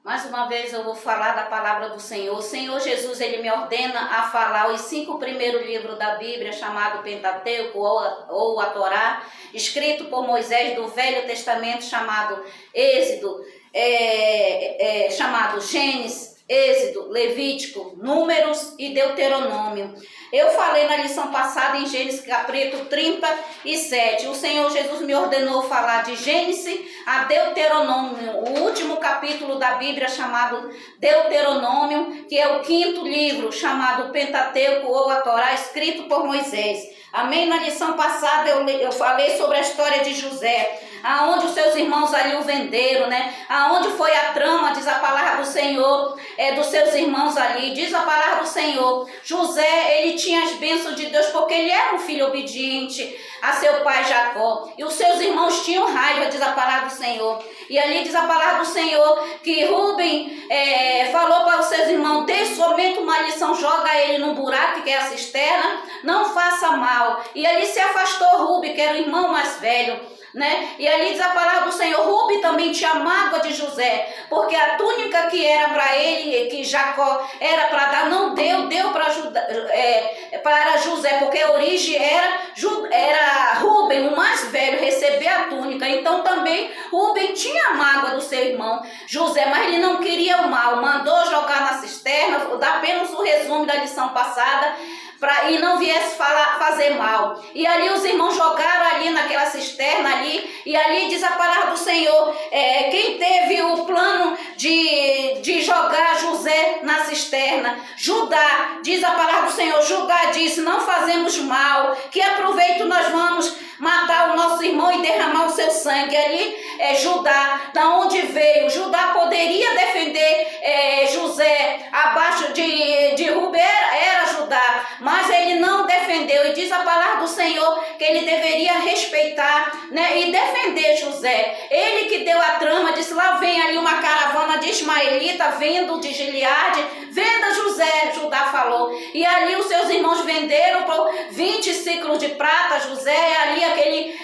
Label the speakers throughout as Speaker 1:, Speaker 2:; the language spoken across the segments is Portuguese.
Speaker 1: Mais uma vez eu vou falar da palavra do Senhor. O Senhor Jesus, Ele me ordena a falar os 5 primeiros livros da Bíblia, chamado Pentateuco ou a Torá, escrito por Moisés do Velho Testamento, chamado Êxodo, chamado Gênesis, Êxodo, Levítico, Números e Deuteronômio. Eu falei na lição passada em Gênesis capítulo 37. O Senhor Jesus me ordenou falar de Gênesis a Deuteronômio, o último capítulo da Bíblia chamado Deuteronômio, que é o 5º livro chamado Pentateuco ou a Torá, escrito por Moisés. Amém? Na lição passada eu falei sobre a história de José, aonde os seus irmãos ali o venderam, né? Aonde foi a trama, diz a palavra do Senhor, dos seus irmãos ali, diz a palavra do Senhor. José, ele tinha as bênçãos de Deus porque ele era um filho obediente a seu pai Jacó. E os seus irmãos tinham raiva, diz a palavra do Senhor. E ali diz a palavra do Senhor que Rubem falou para os seus irmãos: dê somente uma lição, joga ele no buraco que é a cisterna, não faça mal. E ali se afastou Rubem, que era o irmão mais velho, né? E ali diz a palavra do Senhor, Rubem também tinha mágoa de José, porque a túnica que era para ele, que Jacó era para dar, não deu para José, porque a origem era Rubem, o mais velho, receber a túnica. Então também Rubem tinha mágoa do seu irmão José, mas ele não queria o mal, mandou jogar na cisterna. Dá apenas o resumo da lição passada, e não viesse fazer mal. E ali os irmãos jogaram ali naquela cisterna ali, e ali diz a palavra do Senhor, quem teve o plano de jogar José na cisterna? Judá, diz a palavra do Senhor. Judá disse: não fazemos mal, que aproveito nós vamos matar o nosso irmão e derramar o seu sangue. Ali Judá, da onde veio, Judá poderia defender José abaixo de Rubem, era Judá, mas ele não defendeu. E diz a palavra do Senhor que ele deveria respeitar, né, e defender José. Ele que deu a trama, disse: lá vem ali uma caravana de ismaelita vindo de Gileade, venda José. Judá falou. E ali os seus irmãos venderam por 20 ciclos de prata José. Ali aquele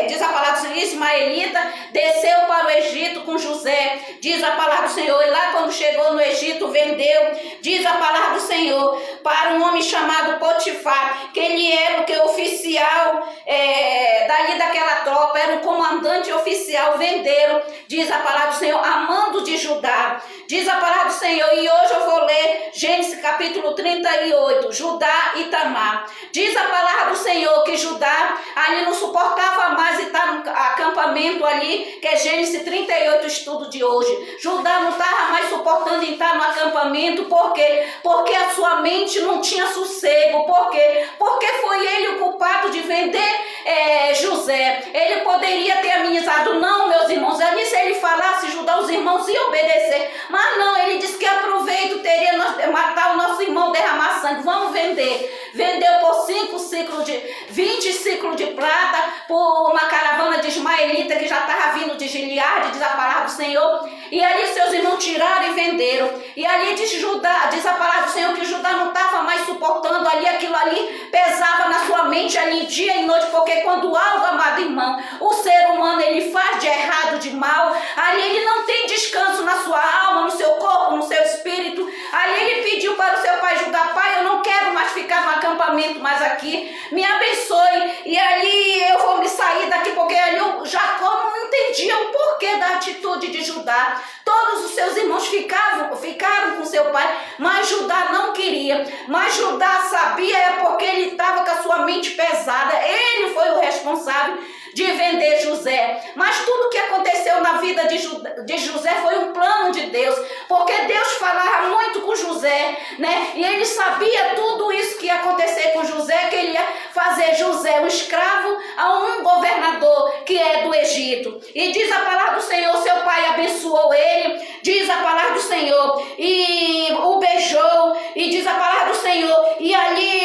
Speaker 1: diz a palavra do Senhor, ismaelita desceu para o Egito com José, diz a palavra do Senhor. E lá quando chegou no Egito, vendeu, diz a palavra do Senhor, para um homem chamado Potifar, que ele era o oficial dali daquela tropa, era o comandante oficial. Venderam, diz a palavra do Senhor, a mando de Judá, diz a palavra do Senhor. E hoje eu vou ler Gênesis capítulo 38, Judá e Tamar. Diz a palavra do Senhor que Judá ali não suportava mais estar no acampamento ali, que é Gênesis 38, o estudo de hoje. Judá não estava mais suportando estar no acampamento. Por quê? Porque a sua mente não tinha sossego. Por quê? Porque foi ele o culpado de vender José. Ele poderia ter amenizado, não, meus irmãos. Ali se ele falasse, Judá, os irmãos iam obedecer. Mas não, ele disse que aproveito teria matar o nosso irmão, derramar sangue. Vamos vender. Vendeu por 20 ciclos de prata, por uma caravana de ismaelita que já estava vindo de Gileade, diz a palavra do Senhor. E ali seus irmãos tiraram e venderam. E ali diz a palavra do Senhor que Judá não estava mais suportando ali, aquilo ali pesava na sua mente ali dia e noite, porque quando algo, amado irmão, o ser humano ele faz de errado, de mal, ali ele não tem descanso na sua alma, no seu corpo, no seu espírito. Ali ele pediu para o seu pai Judá: pai, eu não quero mais ficar no acampamento mais aqui, me abençoe. E ali eu vou me sair daqui, porque ali Jacó não entendia o porquê da atitude de Judá. Todos os seus irmãos ficaram com seu pai, mas Judá não queria. Mas Judá sabia, porque ele estava com a sua mente pesada. Ele foi o responsável de vender José. Mas tudo que aconteceu na vida de José foi um plano de Deus, porque Deus falava muito com José, né? E ele sabia tudo isso que ia acontecer com José, que ele ia fazer José um escravo a um governador que é do Egito. E diz a palavra do Senhor, seu pai abençoou ele, diz a palavra do Senhor, e o beijou, e diz a palavra do Senhor, e ali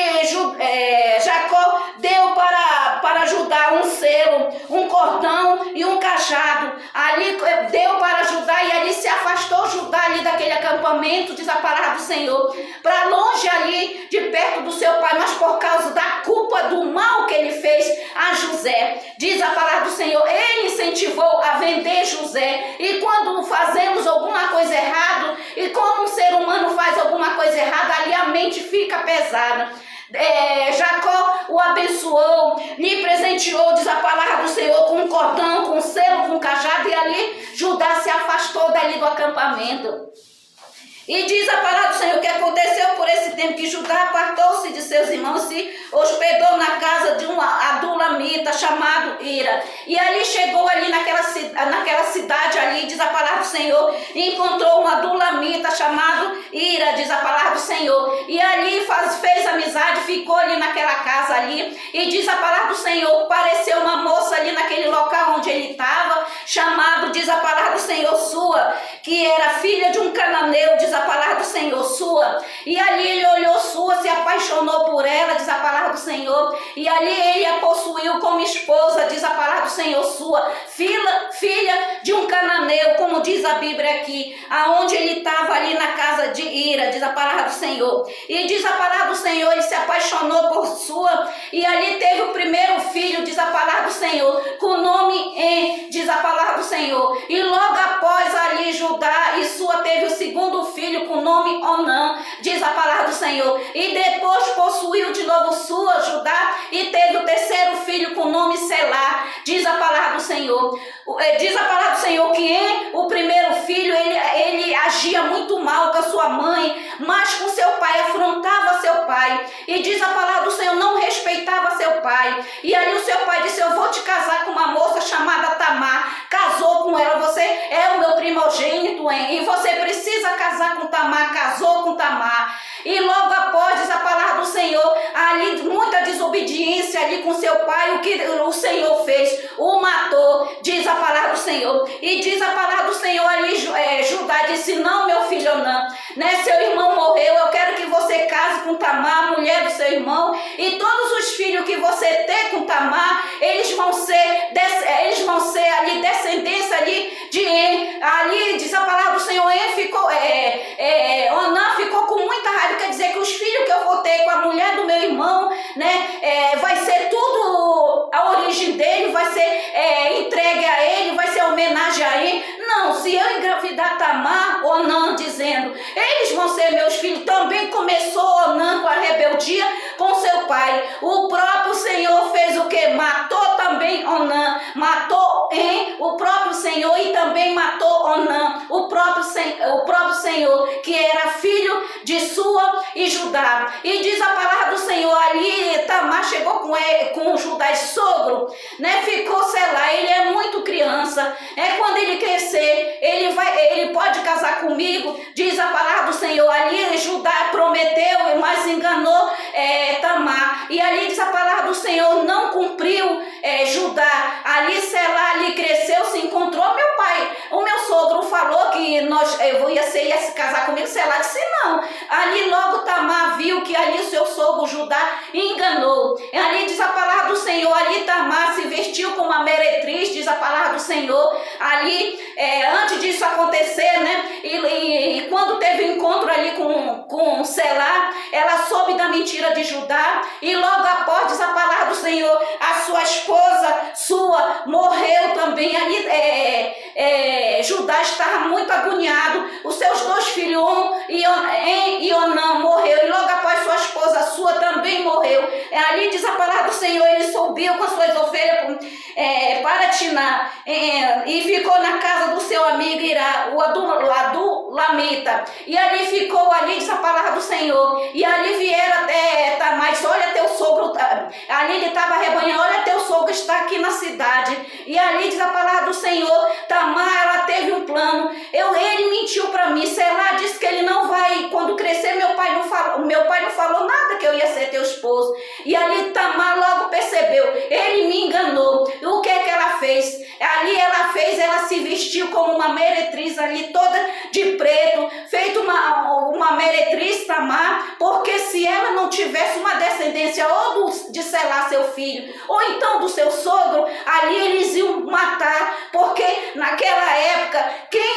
Speaker 1: Jacó deu para Judá um selo, um cordão e um cajado. Ali deu para Judá, e ali se afastou Judá ali daquele acampamento. acampamento, diz a palavra do Senhor, para longe ali, de perto do seu pai, mas por causa da culpa do mal que ele fez a José. Diz a palavra do Senhor, ele incentivou a vender José. E quando fazemos alguma coisa errada, e como um ser humano faz alguma coisa errada, ali a mente fica pesada. Jacó o abençoou, lhe presenteou, diz a palavra do Senhor, com um cordão, com um selo, com um cajado, e ali Judá se afastou dali do acampamento. E diz a palavra do Senhor que aconteceu por esse tempo que Judá apartou-se de seus irmãos e se hospedou na casa de um adulamita chamado Ira. E ali chegou ali naquela cidade ali, diz a palavra do Senhor, e encontrou um adulamita chamado Ira, diz a palavra do Senhor. E ali fez amizade, ficou ali naquela casa ali. E diz a palavra do Senhor, pareceu uma moça ali naquele local onde ele estava, chamado, diz a palavra do Senhor, Sua, que era filha de um cananeu, diz a palavra do Senhor, Sua. E ali ele olhou Sua, se apaixonou por ela, diz a palavra do Senhor. E ali ele a possuiu como esposa, diz a palavra do Senhor, Sua. Filha de um cananeu, como diz a Bíblia aqui, aonde ele estava ali na casa de Ira, diz a palavra do Senhor. E diz a palavra do Senhor, ele se apaixonou por Sua. E ali teve o primeiro filho, diz a palavra do Senhor, com o nome En, diz a palavra do Senhor. E logo após ali Judá e Sua teve o segundo filho com o nome Onã, diz a palavra do Senhor. E depois possuiu de novo Sua, Judá, e teve o terceiro filho com o nome Selá, diz a palavra do Senhor. Diz a palavra do Senhor que En, o primeiro filho, ele agia muito mal com a sua mãe, mas com seu pai, afrontava seu pai. E diz a palavra do Senhor, não respeitava seu pai. E ali o seu pai disse, eu vou te casar com uma moça chamada Tamar. Casou com ela, você é o meu primogênito, En, e você precisa casar com Tamar. Casou com Tamar. E logo após, diz a palavra do Senhor, ali muita desobediência ali com seu pai, o que o Senhor fez? O matou, diz a palavra do Senhor. E diz a palavra do Senhor ali, Judá disse, não, meu filho, não, né? Seu irmão morreu, eu quero que você case com Tamar, mulher do seu irmão, e todos os filhos que você tem com Tamar, eles vão ser ali descendência ali de En. Ali diz a palavra do Senhor, En ficou, Onã ficou com muita raiva, quer dizer que os filhos que eu vou ter com a mulher do meu irmão, né, vai ser tudo, a origem dele vai ser entregue a ele, vai ser homenagem a ele. Não, se eu engravidar Tamar, Onã dizendo, eles vão ser meus filhos. Também começou Onã com a rebeldia com seu pai. O próprio Senhor fez o que? Matou também Onã, matou En, o próprio Senhor, e também matou Onã, o próprio Senhor, que era filho de Sua e Judá. E diz a palavra do Senhor, ali Tamar chegou com Judá e sogro, né? Ficou Selá, ele é muito criança, quando ele crescer, ele pode casar comigo, diz a palavra do Senhor. Ali Judá prometeu, mas enganou Tamar, e ali diz a palavra do Senhor, não cumpriu Judá. Ali Selá, ali cresceu, se encontrou meu pai. O meu sogro falou que ia se casar comigo. Selá disse não. Ali logo Tamar viu que ali o seu sogro Judá enganou. Ali diz a palavra do Senhor, ali Tamar se vestiu como uma meretriz, diz a palavra do Senhor. Ali, antes disso acontecer, né? E quando teve um encontro ali com Selá, ela soube da mentira de Judá. E logo após, diz a palavra do Senhor, a sua esposa Sua morreu também. Ali Judá estava muito agoniado. Os seus dois filhos, En e Onã, morreu. E logo após, sua esposa Sua também morreu. Ali diz a palavra do Senhor, ele subiu com as suas ovelhas para Tiná, e ficou na casa do seu amigo Irá, o adulamita. E ali ficou, ali diz a palavra do Senhor. E ali vieram até Tamar, olha teu sogro, ali ele estava rebanhando, olha teu sogro está aqui na cidade. E ali diz a palavra do Senhor, Tamar, ela teve um plano. Ele mentiu para mim. Selá disse que ele não vai, quando crescer, meu pai não falou nada que eu ia ser teu esposo. E ali Tamar logo percebeu, ele me enganou. O que é que ela fez? Ali ela se vestiu como uma meretriz ali, toda de preto, feito uma meretriz, Tamar, porque se ela não tivesse uma descendência ou de Selá, seu filho, ou então do seu sogro, ali eles iam matar, porque naquela época, quem